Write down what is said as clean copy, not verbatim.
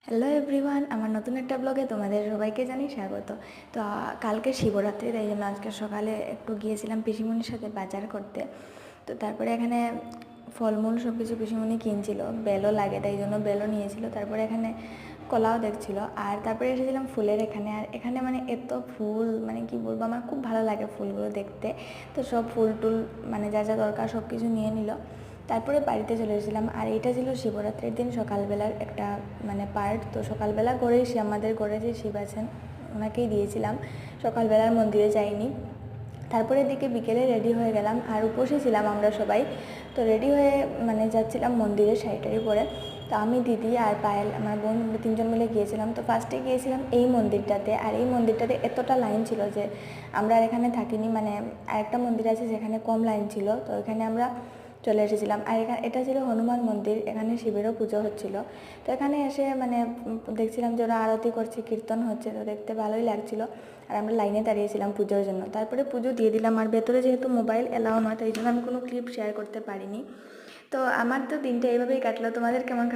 Hello everyone, আমার নতুন একটা ব্লগে তোমাদের সবাইকে জানি স্বাগত। তো কালকে শিবরাত্রি, তাই জন্য আজকে সকালে একটু গিয়েছিলাম পিসিমণির সাথে বাজার করতে। তো তারপরে এখানে ফলমূল সব কিছু পিসিমণি কিনছিল, বেলও লাগে তাই জন্য বেলও নিয়েছিল। তারপরে এখানে কলাও দেখছিল, আর তারপরে এসেছিলাম ফুলের এখানে। আর এখানে মানে এত ফুল, মানে কি বলবো, আমার খুব ভালো লাগে ফুলগুলো দেখতে। তো সব ফুল টুল মানে যা যা দরকার সব কিছু নিয়ে নিল। তারপরে বাড়িতে চলে এসেছিলাম। আর এটা ছিল শিবরাত্রির দিন সকালবেলার একটা মানে পার্ট। তো সকালবেলা করেই আমাদের ঘরে যে শিব আছেন ওনাকেই দিয়েছিলাম, সকালবেলার মন্দিরে যাইনি। তারপরে দিকে বিকেলে রেডি হয়ে গেলাম, আর উপসে ছিলাম আমরা সবাই। তো রেডি হয়ে মানে যাচ্ছিলাম মন্দিরে শাড়ি পরে। তো আমি, দিদি আর পায়েল, আমার বোন, তিনজন মিলে গিয়েছিলাম। তো ফার্স্টে গিয়েছিলাম এই মন্দিরটাতে, আর এই মন্দিরটাতে এতটা লাইন ছিল যে আমরা আর এখানে থাকিনি। মানে আরেকটা মন্দির আছে যেখানে কম লাইন ছিল, তো এখানে আমরা চলে এসেছিলাম। আর এটা ছিল হনুমান মন্দির, এখানে শিবেরও পুজো হচ্ছিল। তো এখানে এসে মানে দেখছিলাম যে ওরা আরতি করছে, কীর্তন হচ্ছে, তো দেখতে ভালোই লাগছিল। আর আমরা লাইনে দাঁড়িয়েছিলাম পুজোর জন্য। তারপরে পুজো দিয়ে দিলাম। আর ভেতরে যেহেতু মোবাইল এলাও নয়, তাই জন্য আমি কোনো ক্লিপ শেয়ার করতে পারিনি। তো আমার তো দিনটা এইভাবেই কাটলো। তোমাদের কেমন